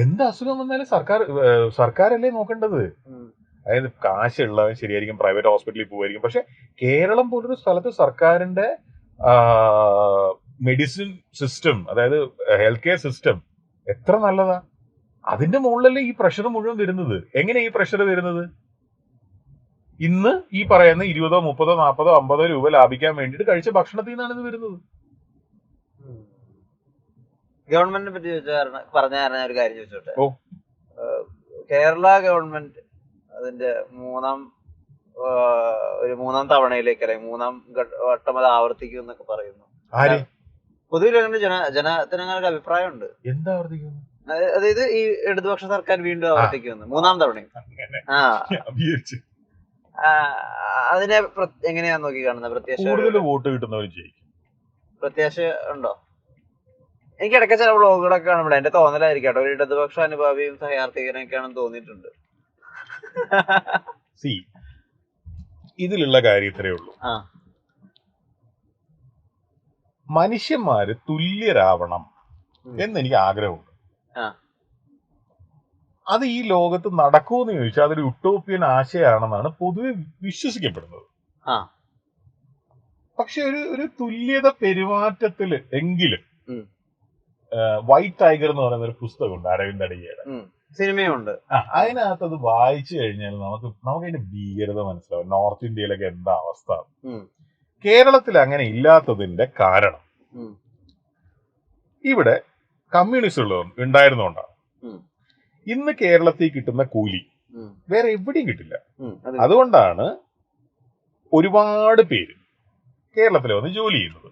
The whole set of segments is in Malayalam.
എന്ത് അസുഖം വന്നാലും സർക്കാരല്ലേ നോക്കേണ്ടത്. അതായത് കാശുള്ളവൻ ശരിയായിരിക്കും, പ്രൈവറ്റ് ഹോസ്പിറ്റലിൽ പോകുമായിരിക്കും. പക്ഷെ കേരളം പോലൊരു സ്ഥലത്ത് സർക്കാരിന്റെ മെഡിസിൻ സിസ്റ്റം, അതായത് ഹെൽത്ത് കെയർ സിസ്റ്റം എത്ര നല്ലതാ. അതിന്റെ മുകളിലല്ലേ ഈ പ്രഷർ മുഴുവൻ വരുന്നത്. എങ്ങനെയാ ഈ പ്രഷർ വരുന്നത്? ഇന്ന് ഈ പറയുന്ന 20, 30, 40, 50 രൂപ ലാഭിക്കാൻ വേണ്ടിയിട്ട് കഴിച്ച ഭക്ഷണത്തിൽ നിന്നാണ് ഇത് വരുന്നത്. ഗവൺമെന്റിനെ പറ്റി പറഞ്ഞ ഒരു കാര്യം ചോദിച്ചോട്ടെ. കേരള ഗവൺമെന്റ് അതിന്റെ മൂന്നാം തവണയിലേക്ക് അല്ലെങ്കിൽ മൂന്നാം വട്ടം അത് ആവർത്തിക്കും എന്നൊക്കെ പറയുന്നു. പൊതുവിൽ അങ്ങനെ ജനത്തിന് അങ്ങനെ ഒരു അഭിപ്രായമുണ്ട്. എന്താ ആവർത്തിക്കുന്നു? അതായത് ഈ ഇടതുപക്ഷ സർക്കാർ വീണ്ടും ആവർത്തിക്കുന്നു മൂന്നാം തവണയും. അതിനെ എങ്ങനെയാ നോക്കി കാണുന്നത്? കൂടുതൽ വോട്ട് കിട്ടുന്നവർ ജയിക്കും. പ്രത്യാശ ഉണ്ടോ? എനിക്ക് ഇടയ്ക്ക് ചില വ്ളോഗുകളൊക്കെ കാണുമ്പോൾ എന്റെ തോന്നലായിരിക്കും കേട്ടോ, ഒരു ഇടതുപക്ഷ അനുഭാവിയും സഹയാർത്ഥികനൊക്കെയാണെന്ന് തോന്നിയിട്ടുണ്ട്. ഇതിലുള്ള കാര്യം ഇത്രയേ ഉള്ളൂ. മനുഷ്യന്മാര് തുല്യരാവണം എന്നെനിക്ക് ആഗ്രഹമുണ്ട്. അത് ഈ ലോകത്ത് നടക്കുമെന്ന് ചോദിച്ചാൽ അതൊരു യുട്ടോപ്യൻ ആശയമാണെന്നാണ് പൊതുവെ വിശ്വസിക്കപ്പെടുന്നത്. പക്ഷെ ഒരു തുല്യത പെരുമാറ്റത്തില് എങ്കിലും വൈറ്റ് ടൈഗർ എന്ന് പറയുന്ന ഒരു പുസ്തകമുണ്ട്, അരവിന്ദ് അടികയുടെ സിനിമയുണ്ട്. അതിനകത്ത് അത് വായിച്ചു കഴിഞ്ഞാൽ നമുക്ക് അതിന്റെ ഭീകരത മനസ്സിലാവും. നോർത്ത് ഇന്ത്യയിലൊക്കെ എന്താ അവസ്ഥ. കേരളത്തിൽ അങ്ങനെ ഇല്ലാത്തതിന്റെ കാരണം ഇവിടെ കമ്മ്യൂണിസ്റ്റ് ഉണ്ടായിരുന്നോണ്ടാണ്. ഇന്ന് കേരളത്തിൽ കിട്ടുന്ന കൂലി വേറെ എവിടെയും കിട്ടില്ല. അതുകൊണ്ടാണ് ഒരുപാട് പേര് കേരളത്തിൽ വന്ന് ജോലി ചെയ്യുന്നത്.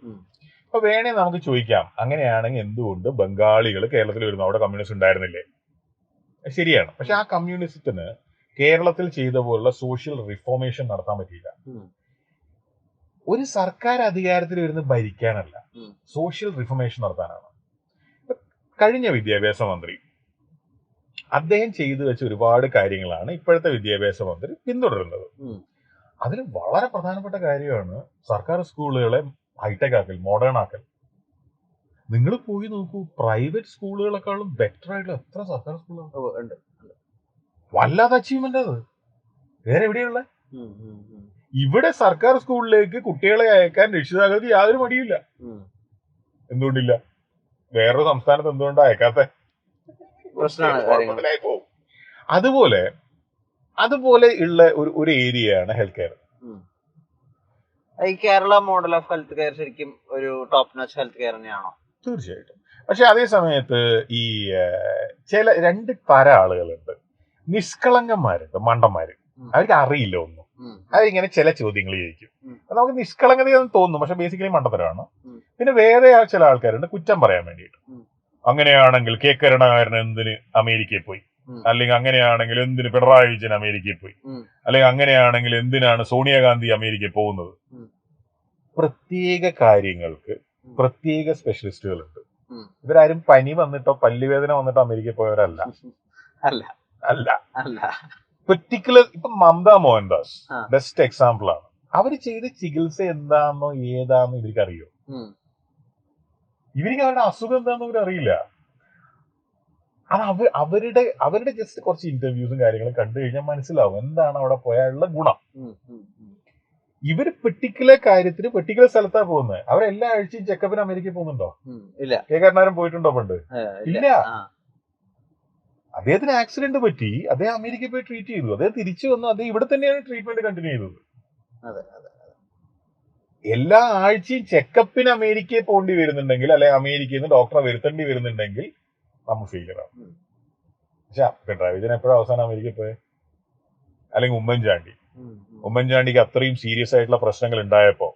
അപ്പൊ വേണേ നമുക്ക് ചോദിക്കാം, അങ്ങനെയാണെങ്കിൽ എന്തുകൊണ്ട് ബംഗാളികൾ കേരളത്തിൽ വരുന്നു? അവിടെ കമ്മ്യൂണിസ്റ്റ് ഉണ്ടായിരുന്നില്ലേ? ശരിയാണ്. പക്ഷെ ആ കമ്മ്യൂണിസത്തിന് കേരളത്തിൽ ചെയ്ത പോലുള്ള സോഷ്യൽ റിഫോർമേഷൻ നടത്താൻ പറ്റിയില്ല. ഒരു സർക്കാർ അധികാരത്തിൽ വരുന്ന ഭരിക്കാനല്ല, സോഷ്യൽ റിഫോർമേഷൻ നടത്താനാണ്. കഴിഞ്ഞ വിദ്യാഭ്യാസ മന്ത്രി അദ്ദേഹം ചെയ്തു വെച്ച ഒരുപാട് കാര്യങ്ങളാണ് ഇപ്പോഴത്തെ വിദ്യാഭ്യാസ മന്ത്രി പിന്തുടരുന്നത്. അതിൽ വളരെ പ്രധാനപ്പെട്ട കാര്യമാണ് സർക്കാർ സ്കൂളുകളെ ഹൈടെക് ആക്കൽ, മോഡേൺ ആക്കൽ. നിങ്ങൾ പോയി നോക്കൂ, പ്രൈവറ്റ് സ്കൂളുകളെക്കാളും ബെറ്റർ ആയിട്ടുള്ള എത്ര സർക്കാർ സ്കൂളുകളുണ്ട്. വല്ലാത്ത അച്ചീവ്മെന്റ് അത്. വേറെ എവിടെയുള്ള? ഇവിടെ സർക്കാർ സ്കൂളിലേക്ക് കുട്ടികളെ അയക്കാൻ രക്ഷിതാക്കൾക്ക് യാതൊരു മടിയില്ല. എന്തുകൊണ്ടില്ല? വേറൊരു സംസ്ഥാനത്ത് എന്തുകൊണ്ടാ അയക്കാത്ത? പോകും. അതുപോലെ ഉള്ള ഒരു ഏരിയയാണ് ഹെൽത്ത് കെയർ. ഈ Kerala model of health care ശരിക്കും ഒരു ടോപ്പ് നോച്ച് ഹെൽത്ത് കെയർ തന്നെയാണോ? തീർച്ചയായിട്ടും. പക്ഷെ അതേ സമയത്ത് ഈ ചില രണ്ട് തരം ആളുകളുണ്ട്. നിഷ്കളങ്കന്മാരുണ്ട്, മണ്ടന്മാര്. അവർക്ക് അറിയില്ല ഒന്നും. അവരിങ്ങനെ ചില ചോദ്യങ്ങൾ ചോദിക്കും. നമുക്ക് നിഷ്കളങ്കതയെന്ന് തോന്നും, പക്ഷെ ബേസിക്കലി മണ്ടത്തരമാണ്. പിന്നെ വേറെ ചില ആൾക്കാരുണ്ട് കുറ്റം പറയാൻ വേണ്ടിയിട്ട്. അങ്ങനെയാണെങ്കിൽ കെ കരുണാകരൻ എന്തിന് അമേരിക്കയിൽ പോയി, അല്ലെങ്കിൽ അങ്ങനെയാണെങ്കിൽ എന്തിന് പിണറായി വിജയൻ അമേരിക്കയിൽ പോയി, അല്ലെങ്കിൽ അങ്ങനെയാണെങ്കിൽ എന്തിനാണ് സോണിയാഗാന്ധി അമേരിക്കയിൽ പോകുന്നത്? പ്രത്യേക കാര്യങ്ങൾക്ക് പ്രത്യേക സ്പെഷ്യലിസ്റ്റുകളുണ്ട്. ഇവരാരും പനി വന്നിട്ടോ പല്ലുവേദന വന്നിട്ടോ അമേരിക്കയിൽ പോയവരല്ല. അല്ല. പെർട്ടിക്കുലർ ഇപ്പൊ മമതാ മോഹൻദാസ് ബെസ്റ്റ് എക്സാമ്പിൾ ആണ്. അവര് ചെയ്ത ചികിത്സ എന്താണെന്നോ ഏതാണെന്നോ ഇവർക്ക് അറിയോ? ഇവർക്ക് അവരുടെ അസുഖം എന്താണെന്നോ ഇവർ അറിയില്ല. അത് അവരുടെ ജസ്റ്റ് കുറച്ച് ഇന്റർവ്യൂസും കാര്യങ്ങളും കണ്ടു കഴിഞ്ഞാൽ മനസ്സിലാവും എന്താണ് അവിടെ പോയാലുള്ള ഗുണം. ഇവര് പെർട്ടിക്കുലർ കാര്യത്തിന് പെർട്ടിക്കുലർ സ്ഥലത്താണ് പോകുന്നത്. അവരെല്ലാ ആഴ്ചയും ചെക്കപ്പിന് അമേരിക്കയിൽ പോകുന്നുണ്ടോ? ഇല്ല. കെ കരുണാകരൻ പോയിട്ടുണ്ടോ പണ്ട്? ഇല്ല. അദ്ദേഹത്തിന് ആക്സിഡന്റ് പറ്റി, അദ്ദേഹം അമേരിക്കയിൽ പോയി ട്രീറ്റ് ചെയ്തു, അദ്ദേഹം തിരിച്ചു വന്നു, അദ്ദേഹം ഇവിടെ തന്നെയാണ് ട്രീറ്റ്മെന്റ് കണ്ടിന്യൂ ചെയ്തത്. എല്ലാ ആഴ്ചയും ചെക്കപ്പിന് അമേരിക്കയിൽ പോകേണ്ടി വരുന്നുണ്ടെങ്കിൽ, അല്ലെങ്കിൽ അമേരിക്കയിൽ നിന്ന് ഡോക്ടറെ വരുത്തേണ്ടി വരുന്നുണ്ടെങ്കിൽ നമ്മൾ ഫെയിലറാണ്. പക്ഷെ പിണറായി വിജയൻ എപ്പോഴും അവസാനം അമേരിക്കയിൽ പോയെ? അല്ലെങ്കിൽ ഉമ്മൻചാണ്ടിക്ക് അത്രയും സീരിയസ് ആയിട്ടുള്ള പ്രശ്നങ്ങൾ ഉണ്ടായപ്പോ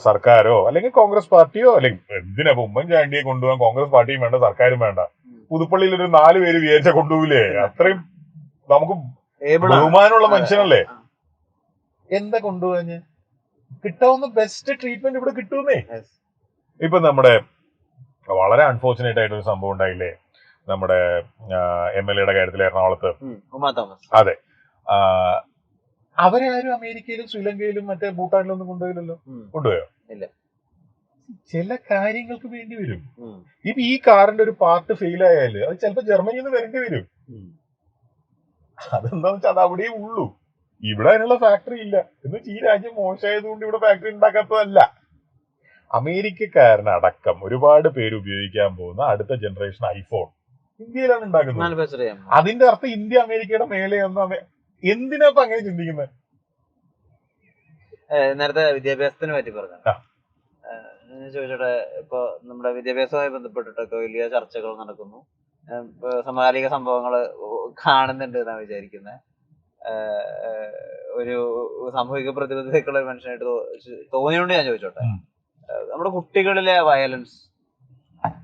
സർക്കാരോ അല്ലെങ്കിൽ കോൺഗ്രസ് പാർട്ടിയോ, അല്ലെങ്കിൽ എന്തിനാ ഉമ്മൻചാണ്ടിയെ കൊണ്ടുപോകാൻ കോൺഗ്രസ് പാർട്ടിയും വേണ്ട സർക്കാരും വേണ്ട, പുതുപ്പള്ളിയിൽ ഒരു 4 പേര് വിചാരിച്ച കൊണ്ടുപോകില്ലേ? അത്രയും നമുക്ക് ബഹുമാനമുള്ള മനുഷ്യനല്ലേ. എന്താ കൊണ്ടുപോകാഞ്ഞ്? കിട്ടാവുന്ന ബെസ്റ്റ് ട്രീറ്റ്മെന്റ് ഇവിടെ കിട്ടുന്നേ. ഇപ്പൊ നമ്മുടെ വളരെ അൺഫോർച്ചുനേറ്റ് ആയിട്ടൊരു സംഭവം ഉണ്ടായില്ലേ, നമ്മുടെ MLA കാര്യത്തിൽ എറണാകുളത്ത്. അതെ, അവരെ ആരും അമേരിക്കയിലും ശ്രീലങ്കയിലും മറ്റേ ഭൂട്ടാനിലും ഒന്നും കൊണ്ടുപോയില്ലല്ലോ. കൊണ്ടുപോയോ? ഇല്ല. ചില കാര്യങ്ങൾക്ക് വേണ്ടി വരും. ഇപ്പൊ ഈ കാറിന്റെ ഒരു പാർട്ട് ഫെയിൽ ആയാല് അത് ചിലപ്പോ ജർമ്മനിയിൽ നിന്ന് വരേണ്ടി വരും. അതെന്താന്ന് വെച്ചാൽ അത് അവിടെയേ ഉള്ളൂ. ഇവിടെ അതിനുള്ള ഫാക്ടറി ഇല്ല. എന്ന് വെച്ചാൽ ഈ രാജ്യം മോശമായതുകൊണ്ട് ഇവിടെ ഫാക്ടറി ഉണ്ടാക്കാത്തതല്ല. അമേരിക്കക്കാരനടക്കം ഒരുപാട് പേര് ഉപയോഗിക്കാൻ പോകുന്ന അടുത്ത ജനറേഷൻ ഐഫോൺ ഇന്ത്യയിലാണ് ഉണ്ടാക്കുന്നത്. അതിന്റെ അർത്ഥം ഇന്ത്യ അമേരിക്കയുടെ മേലെ എന്തിനാ ഇപ്പൊ അങ്ങനെ ചിന്തിക്കുന്നത്? നേരത്തെ വിദ്യാഭ്യാസത്തിനെ പറ്റി പറഞ്ഞു. ചോദിച്ചോട്ടെ, ഇപ്പൊ നമ്മുടെ വിദ്യാഭ്യാസവുമായി ബന്ധപ്പെട്ടിട്ടൊക്കെ വലിയ ചർച്ചകൾ നടക്കുന്നു. സമകാലിക സംഭവങ്ങൾ കാണുന്നുണ്ട് എന്നാണ് വിചാരിക്കുന്നത്. ഒരു സാമൂഹിക പ്രതിബദ്ധതയ്ക്കുള്ള ഒരു മനുഷ്യനായിട്ട് തോന്നിയോണ്ട് ഞാൻ ചോദിച്ചോട്ടെ, നമ്മുടെ കുട്ടികളിലെ വയലൻസ്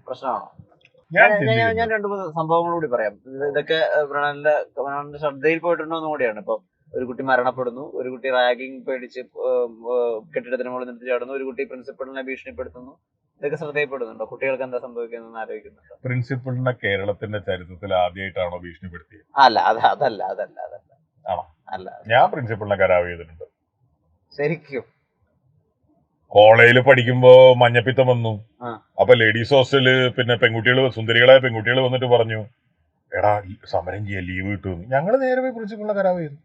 പ്രശ്നമാണോ? ഞാൻ രണ്ടു മൂന്ന് സംഭവങ്ങൾ കൂടി പറയാം. ഇതൊക്കെ പ്രണാലിന്റെ ശ്രദ്ധയിൽ പോയിട്ടുണ്ടോ എന്ന് കൂടിയാണ്. ഇപ്പൊ ഒരു കുട്ടി മരണപ്പെടുന്നു, ഒരു കുട്ടി റാഗിങ് പേടിച്ച് കെട്ടിടത്തിന് മുകളിൽ നിർത്തി ചാടുന്നു, ഒരു കുട്ടി പ്രിൻസിപ്പളിനെ ഭീഷണിപ്പെടുത്തുന്നു. ഇതൊക്കെ ശ്രദ്ധയിൽപ്പെടുന്നുണ്ടോ? കുട്ടികൾക്ക് എന്താ സംഭവിക്കുന്നത് ആലോചിക്കുന്നുണ്ടോ? പ്രിൻസിപ്പളിനെ കേരളത്തിന്റെ ചരിത്രത്തിൽ ആദ്യമായിട്ടാണോ ഭീഷണിപ്പെടുത്തിയത്? അല്ല, അല്ല. ഞാൻ പ്രിൻസിപ്പളിനെ കരാവ് ചെയ്തിട്ടുണ്ട്. ശരിക്കും കോളേജിൽ പഠിക്കുമ്പോ മഞ്ഞപ്പിത്തം വന്നു. അപ്പൊ ലേഡീസ് ഹോസ്റ്റലില് പിന്നെ സുന്ദരികളായ പെൺകുട്ടികൾ വന്നിട്ട് പറഞ്ഞു, എടാ സമരം ചെയ്യാൻ ലീവ് കിട്ടുമെന്ന്. ഞങ്ങള് നേരെ പോയി പ്രിൻസിപ്പളിനെ കരാവ് ചെയ്തു.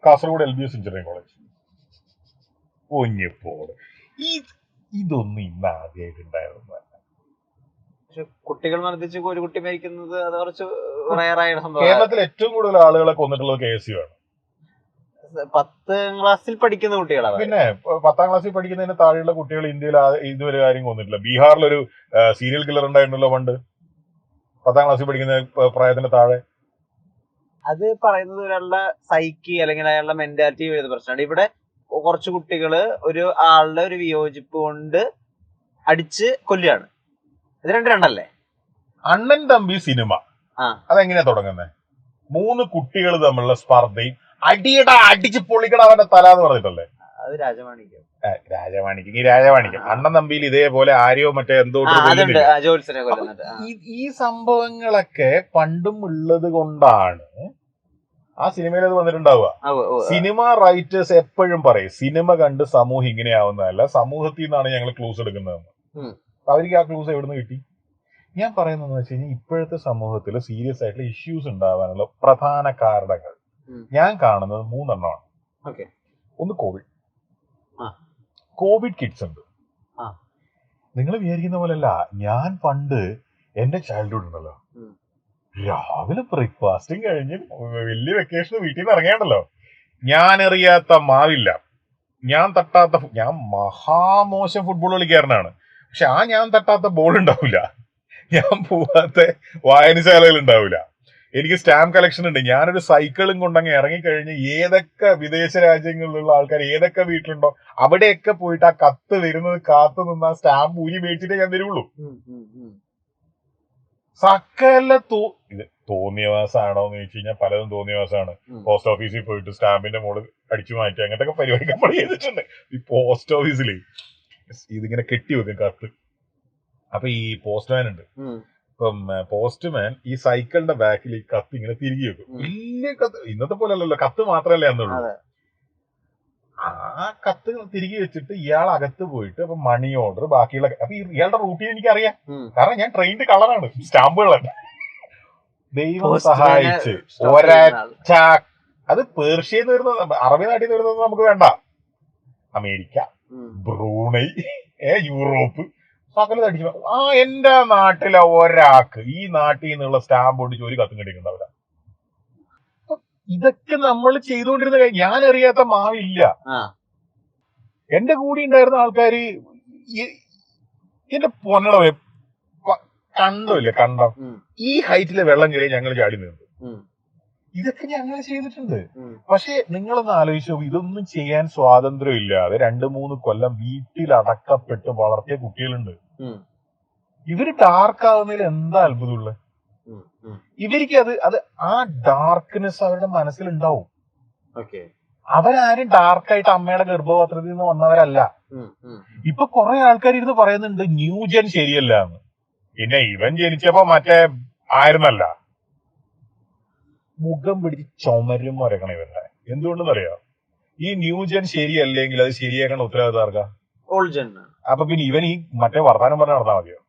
Kasaragod LBS engineering college. ഒഞ്ഞിപ്പോട് ഇതൊന്നും ഇന്ന് ആദ്യമായിട്ടുണ്ടായിരുന്നതല്ല. പക്ഷെ കുട്ടികൾ മർദ്ദിച്ച് ഒരു കുട്ടി മരിക്കുന്നത് അത് കുറച്ച് റയറായ സംഭവം. കേരളത്തിൽ ഏറ്റവും കൂടുതൽ ആളുകളെ കൊന്നിട്ടുള്ളത് KSU ആണ്. 10ാം ക്ലാസ്സിൽ പഠിക്കുന്ന കുട്ടികളാണ്. പിന്നെ 10ാം ക്ലാസ്സിൽ പഠിക്കുന്നതിന് താഴെയുള്ള കുട്ടികൾ ഇന്ത്യയിൽ ഇതുവരെ കാര്യം കൊന്നിട്ടില്ല. ബീഹാറിലൊരു സീരിയൽ കില്ലർ ഉണ്ടായിരുന്നല്ലോ പണ്ട്, 10ാം ക്ലാസ്സിൽ പഠിക്കുന്ന പ്രായത്തിന് താഴെ. അത് പറയുന്നത് ഒരാളുടെ സൈക്കി അല്ലെങ്കിൽ അയാളുടെ മെന്റാലിറ്റി വരുന്ന പ്രശ്നമാണ്. ഇവിടെ കുറച്ച് കുട്ടികള് ഒരു ആളുടെ ഒരു വിയോജിപ്പ് കൊണ്ട് അടിച്ച് കൊല്ലുകയാണ്. ഇത് രണ്ടല്ലേ? അണ്ണൻ തമ്പി സിനിമ അതെങ്ങനെയാ തുടങ്ങുന്നത്? 3 കുട്ടികൾ തമ്മിലുള്ള സ്പർദ്ധയും അടിച്ച് പൊളിക്കട അവന്റെ തല എന്ന് പറഞ്ഞിട്ടല്ലേ? അത് രാജമാണിക്യം. അണ്ണൻ തമ്പിയിൽ ഇതേപോലെ ആരെയോ മറ്റേ എന്തോ. ഈ സംഭവങ്ങളൊക്കെ പണ്ടും ഉള്ളത് കൊണ്ടാണ് ആ സിനിമയിൽ അത് വന്നിട്ടുണ്ടാവുക. സിനിമ റൈറ്റേഴ്സ് എപ്പോഴും പറയും, സിനിമ കണ്ട് സമൂഹം ഇങ്ങനെയാവുന്നതല്ല, സമൂഹത്തിൽ നിന്നാണ് ഞങ്ങൾ ക്ലൂസ് എടുക്കുന്നതെന്ന്. അവർക്ക് ആ ക്ലൂസ് എവിടുന്ന് കിട്ടി? ഞാൻ പറയുന്നതെന്ന് വെച്ച് കഴിഞ്ഞാൽ ഇപ്പോഴത്തെ സമൂഹത്തിൽ സീരിയസ് ആയിട്ടുള്ള ഇഷ്യൂസ് ഉണ്ടാവാനുള്ള പ്രധാന കാരണങ്ങൾ ഞാൻ കാണുന്നത് 3 എണ്ണമാണ്. ഒന്ന് കോവിഡ് കിഡ്സ് ഉണ്ട്. നിങ്ങൾ വിചാരിക്കുന്ന പോലെയല്ല. ഞാൻ പണ്ട് എന്റെ ചൈൽഡ്ഹുഡ് ഉണ്ടല്ലോ, രാവിലെ ബ്രേക്ക്ഫാസ്റ്റും കഴിഞ്ഞ് വലിയ വെക്കേഷൻ വീട്ടിൽ നിന്ന് ഇറങ്ങിയാണ്ടല്ലോ, ഞാൻ അറിയാത്ത മാവില്ല, ഞാൻ മഹാമോശം ഫുട്ബോൾ കളിക്കാരനാണ്. പക്ഷെ ഞാൻ തട്ടാത്ത ബോൾ ഉണ്ടാവില്ല, ഞാൻ പോവാത്ത വായനശാലകൾ ഉണ്ടാവില്ല, എനിക്ക് സ്റ്റാമ്പ് കളക്ഷൻ ഉണ്ട്. ഞാനൊരു സൈക്കിളും കൊണ്ടങ്ങ് ഇറങ്ങിക്കഴിഞ്ഞ് ഏതൊക്കെ വിദേശ രാജ്യങ്ങളിലുള്ള ആൾക്കാർ ഏതൊക്കെ വീട്ടിലുണ്ടോ അവിടെയൊക്കെ പോയിട്ട് ആ കത്ത് വരുന്നത് കാത്തു നിന്ന് ആ സ്റ്റാമ്പ് ഊരി മേടിച്ചിട്ടേ ഞാൻ തരുള്ളൂ. സകല ഇത് തോന്നിയവാസാണോ എന്ന് ചോദിച്ചു കഴിഞ്ഞാൽ പലതും തോന്നിയവാസാണ്. പോസ്റ്റ് ഓഫീസിൽ പോയിട്ട് സ്റ്റാമ്പിന്റെ മുകളിൽ അടിച്ചു മാറ്റി അങ്ങനത്തെ ഒക്കെ പരിപാടി നമ്മൾ ചെയ്തിട്ടുണ്ട്. ഈ പോസ്റ്റ് ഓഫീസിൽ ഇതിങ്ങനെ കെട്ടിവെക്കും കത്ത്. അപ്പൊ ഈ പോസ്റ്റ്മാൻ ഉണ്ട്, ഇപ്പം പോസ്റ്റ്മാൻ ഈ സൈക്കിളിന്റെ ബാക്കിൽ ഈ കത്ത് ഇങ്ങനെ തിരികെ വെക്കും. വലിയ കത്ത്, ഇന്നത്തെ പോലെ അല്ലല്ലോ, കത്ത് മാത്രമല്ലേ അന്നുള്ളൂ. ആ കത്ത് തിരികെ വെച്ചിട്ട് ഇയാൾ അകത്ത് പോയിട്ട് അപ്പൊ മണി ഓർഡർ ബാക്കിയുള്ള അപ്പൊ ഇയാളുടെ റൂട്ടീൻ എനിക്കറിയാം, കാരണം ഞാൻ ട്രെയിൻഡ് കളറാണ് സ്റ്റാമ്പുകളല്ല. ദൈവം സഹായിച്ച് ഒരൊറ്റ അത് പേർഷ്യന്ന് വരുന്നത്, അറബി നാട്ടിൽ നിന്ന് വരുന്നത് നമുക്ക് വേണ്ട. അമേരിക്ക, ബ്രൂണൈ, യൂറോപ്പ് സകലത് അടിച്ചു. എന്റെ നാട്ടിലെ ഒരാൾക്ക് ഈ നാട്ടിൽ നിന്നുള്ള സ്റ്റാമ്പ് ഒടിച്ച് ഒരു കത്തും കിട്ടിയിട്ടുണ്ടാവില്ല. ഇതൊക്കെ നമ്മൾ ചെയ്തുകൊണ്ടിരുന്ന കാര്യം. ഞാൻ അറിയാത്ത മാവില്ല. എന്റെ കൂടെ ഉണ്ടായിരുന്ന ആൾക്കാര് എന്റെ പൊന്നട കണ്ടമില്ല, കണ്ടം ഈ ഹൈറ്റിലെ വെള്ളം കയറി ഞങ്ങൾ ചാടി നിന്നു. ഇതൊക്കെ ഞങ്ങൾ ചെയ്തിട്ടുണ്ട്. പക്ഷെ നിങ്ങളൊന്ന് ആലോചിച്ചോ, ഇതൊന്നും ചെയ്യാൻ സ്വാതന്ത്ര്യം ഇല്ലാതെ 2-3 കൊല്ലം വീട്ടിൽ അടക്കപ്പെട്ട് വളർത്തിയ കുട്ടികളുണ്ട്. ഇവര് ഡാർക്ക് ആവുന്നതിൽ എന്താ അത്ഭുതമുള്ളത്? ഇവർക്ക് അത് ആ ഡാർക്ക്നെസ് അവരുടെ മനസ്സിലുണ്ടാവും. അവരാരും ഡാർക്കായിട്ട് അമ്മയുടെ ഗർഭപാത്രത്തിൽ നിന്ന് വന്നവരല്ല. ഇപ്പൊ കുറെ ആൾക്കാർ ഇരുന്ന് പറയുന്നുണ്ട് ന്യൂജൻ ശരിയല്ല എന്ന്. പിന്നെ ഇവൻ ജനിച്ചപ്പോ മറ്റേ ആയിരുന്നല്ല. മുഖം പിടിച്ച് ചുമരും വരക്കണം ഇവരുടെ. എന്തുകൊണ്ടെന്ന് അറിയാം? ഈ ന്യൂജൻ ശരിയല്ലെങ്കിൽ അത് ശരിയാക്കേണ്ട ഉത്തരവാദിത്തം ആർക്കാ? അപ്പൊ പിന്നെ ഇവൻ ഈ മറ്റേ വർത്താനം പറഞ്ഞ് നടന്നാൽ മതിയോ?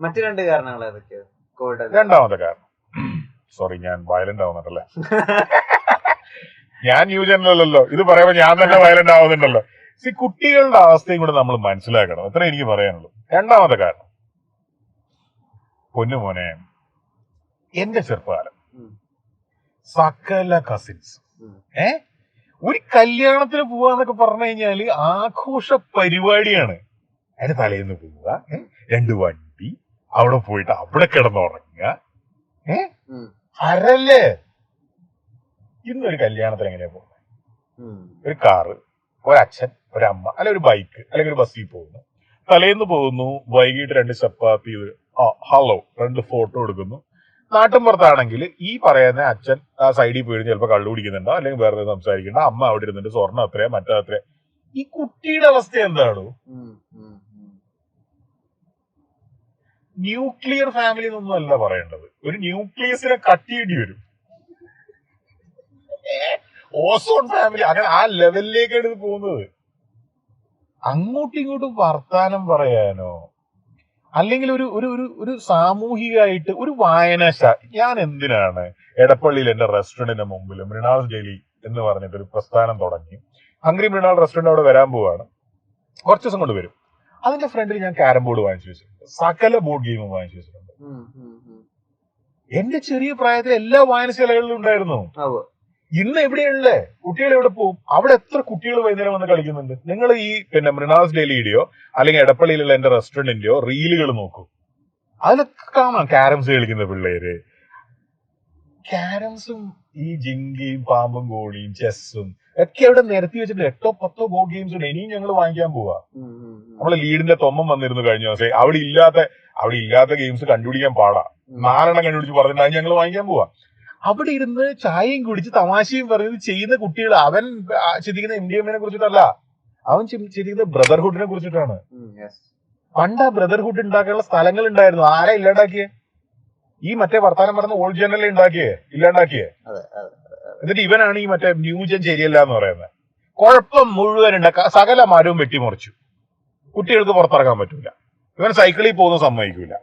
മറ്റു 2 കാരണങ്ങൾ ഏതൊക്കെയാണ് കോവിഡ്? രണ്ടാമത്തെ കാരണം, സോറി ഞാൻ വയലന്റ് ആവുന്നുണ്ടല്ലേ, ഞാൻ ന്യൂ ജനറലല്ലോ, ഇത് പറയുമ്പോ ഞാൻ തന്നെ വയലന്റ് ആവുന്നുണ്ടല്ലോ. കുട്ടികളുടെ അവസ്ഥയും കൂടെ നമ്മൾ മനസ്സിലാക്കണം, അത്രേ എനിക്ക് പറയാനുള്ളൂ. രണ്ടാമത്തെ കാരണം, പൊന്നു മോനെ, എന്റെ ചെറുപ്പകാലം സകല കസിൻസ് ഒരു കല്യാണത്തിന് പോവാന്നൊക്കെ പറഞ്ഞു കഴിഞ്ഞാല് ആഘോഷ പരിപാടിയാണ്. അതിന്റെ തലേന്ന് പോവുക, 2 വണ്ടി, അവിടെ പോയിട്ട് അവിടെ കിടന്നുറങ്ങുക, അരല്ലേ. ഇന്നൊരു കല്യാണത്തിന് എങ്ങനെയാ പോകുന്നത്? ഒരു കാറ്, ഒരച്ഛൻ, ഒരമ്മ, അല്ലെ ഒരു ബൈക്ക്, അല്ലെങ്കിൽ ഒരു ബസ്സിൽ പോകുന്നു. തലേന്ന് പോകുന്നു, വൈകിട്ട് 2 ചപ്പാത്തി, ഹലോ 2 ഫോട്ടോ എടുക്കുന്നു. നാട്ടും പുറത്താണെങ്കിൽ ഈ പറയുന്ന അച്ഛൻ ആ സൈഡിൽ പോയി ചിലപ്പോൾ കള്ളു കുടിക്കുന്നുണ്ടോ, അല്ലെങ്കിൽ വേറെ സംസാരിക്കണ്ട, അമ്മ അവിടെ ഇരുന്നിട്ട് സ്വർണ്ണം അത്രയാ മറ്റേ അത്രയാ. ഈ കുട്ടിയുടെ അവസ്ഥ എന്താണോ? ന്യൂക്ലിയർ ഫാമിലി എന്നൊന്നും അല്ല പറയേണ്ടത്, ഒരു ന്യൂക്ലിയസിനെ കട്ടിയിടി വരും. ഓസോൺ ഫാമിലി, അങ്ങനെ ആ ലെവലിലേക്കാണ് ഇത് പോകുന്നത്. അങ്ങോട്ടും ഇങ്ങോട്ടും വർത്താനം പറയാനോ, അല്ലെങ്കിൽ ഒരു ഒരു ഒരു ഒരു സാമൂഹികമായിട്ട് ഒരു വായനശാല. ഞാൻ എന്തിനാണ് എടപ്പള്ളിയിൽ എന്റെ റെസ്റ്റോറന്റിന്റെ മുമ്പിൽ മൃണാൾ ഡെയിലി എന്ന് പറഞ്ഞിട്ട് ഒരു പ്രസ്ഥാനം തുടങ്ങി. ഹംഗ്രി മൃണാൾ റെസ്റ്റോറന്റ് അവിടെ വരാൻ പോവാണ്, കുറച്ച് ദിവസം കൊണ്ട് വരും. അതിന്റെ ഫ്രണ്ടിൽ ഞാൻ ക്യാരം ബോർഡ് വാങ്ങിച്ചു വെച്ചിട്ടുണ്ട്, സകല ബോർഡ് ഗെയിമും വാങ്ങിച്ചു വെച്ചിട്ടുണ്ട്. എന്റെ ചെറിയ പ്രായത്തിൽ എല്ലാ വായനശാലകളിലും ഉണ്ടായിരുന്നു. ഇന്ന് എവിടെയുള്ളേ? കുട്ടികൾ എവിടെ പോകും? അവിടെ എത്ര കുട്ടികൾ വൈകുന്നേരം വന്ന് കളിക്കുന്നുണ്ട്? നിങ്ങൾ ഈ മൃണാൾസ് ഡെയിലിയുടെയോ അല്ലെങ്കിൽ എടപ്പള്ളിയിലുള്ള എന്റെ റെസ്റ്റോറന്റിന്റെയോ റീലുകൾ നോക്കൂ, അതിലൊക്കെ കാണാം ക്യാരംസ് കളിക്കുന്ന പിള്ളേര്. ക്യാരംസും ഈ ജിങ്കിയും പാമ്പും കോഴിയും ചെസ്സും ഒക്കെ അവിടെ നിരത്തി വെച്ചിട്ട് 8-10 ബോർഡ് ഗെയിംസ് ഉണ്ട്. ഇനിയും ഞങ്ങൾ വാങ്ങിക്കാൻ പോവാ. നമ്മളെ ലീഡിന്റെ തൊമ്മം വന്നിരുന്നു കഴിഞ്ഞ ദിവസം. അവിടെ ഇല്ലാത്ത ഗെയിംസ് കണ്ടുപിടിക്കാൻ പാടാ. 4 കണ്ടുപിടിച്ച് പറഞ്ഞിട്ടുണ്ടെങ്കിൽ ഞങ്ങൾ വാങ്ങിക്കാൻ പോവാ. അവിടെ ഇരുന്ന് ചായയും കുടിച്ച് തമാശയും പറഞ്ഞത് ചെയ്യുന്ന കുട്ടികൾ, അവൻ ചിന്തിക്കുന്ന MDMA കുറിച്ചിട്ടല്ല, അവൻ ചിന്തിക്കുന്ന ബ്രദർഹുഡിനെ കുറിച്ചിട്ടാണ്. പണ്ട് ആ ബ്രദർഹുഡ് ഉണ്ടാക്കാനുള്ള സ്ഥലങ്ങൾ ഉണ്ടായിരുന്നു. ആരാ ഇല്ലാണ്ടാക്കിയേ? ഈ മറ്റേ വർത്താനം പറഞ്ഞ ഓൾഡ് ജനറൽ ഇല്ലാണ്ടാക്കിയേ. എന്നിട്ട് ഇവനാണ് ഈ മറ്റേ ന്യൂജൻ ശരിയല്ല എന്ന് പറയുന്നത്. കുഴപ്പം മുഴുവൻ സകല മരവും വെട്ടിമുറിച്ചു. കുട്ടികൾക്ക് പുറത്തിറങ്ങാൻ പറ്റൂല. ഇവൻ സൈക്കിളിൽ പോകുന്ന സമ്മതിക്കൂല.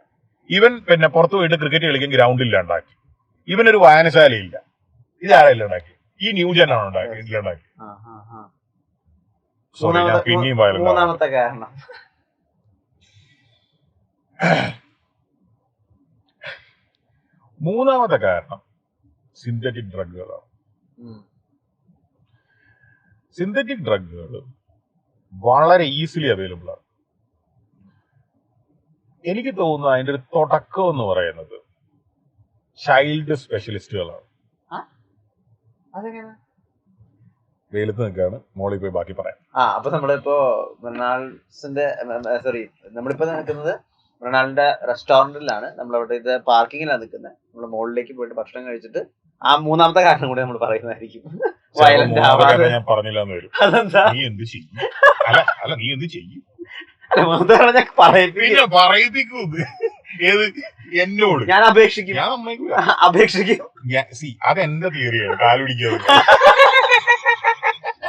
ഇവൻ പുറത്തു പോയിട്ട് ക്രിക്കറ്റ് കളിക്കാൻ ഗ്രൗണ്ട് ഇല്ലാണ്ടാക്കി. ഇവനൊരു വായനശാലയില്ല. ഇതാരാ ഇല്ലാണ്ടാക്കി? ഈ ന്യൂജൻ ആണ് ഇല്ലാണ്ടാക്കി. സോറി, ഞാൻ പിന്നെയും മൂന്നാമത്തെ കാരണം സിന്തറ്റിക് ഡ്രഗുകളാണ്. സിന്തറ്റിക് ഡ്രഗുകൾ വളരെ ഈസിലി അവൈലബിൾ ആണ്. എനിക്ക് തോന്നുന്നു അതിന്റെ ഒരു തുടക്കം എന്ന് പറയുന്നത് ചൈൽഡ് സ്പെഷ്യലിസ്റ്റുകളാണ്. വെയിലത്ത് നിൽക്കാണ്, മോളിൽ പോയി ബാക്കി പറയാം. അപ്പൊ നമ്മളിപ്പോ നമ്മളിപ്പോ നിൽക്കുന്നത് മൃണാളിന്റെ റെസ്റ്റോറന്റിലാണ്. നമ്മളവിടെ ഇത് പാർക്കിങ്ങിലാണ് നിൽക്കുന്നത്. നമ്മൾ മുകളിലേക്ക് പോയിട്ട് ഭക്ഷണം കഴിച്ചിട്ട് ആ മൂന്നാമത്തെ കാരണം കൂടി നമ്മൾ പറയുന്നതായിരിക്കും. വയലന്റ് ആവാതെ ഞാൻ പറഞ്ഞില്ല എന്ന് വരും. അതെന്താ? നീ എന്ത് ചെയ്യും? നീ എന്ത് ചെയ്യും? പറയിപ്പിക്കൂ. ഏത്? എന്നോട്? ഞാൻ അപേക്ഷിക്കും. ഞാൻ അപേക്ഷിക്കും. അതെന്റെ തിയറിയാണ്, കാലുപിടിക്കാതെ.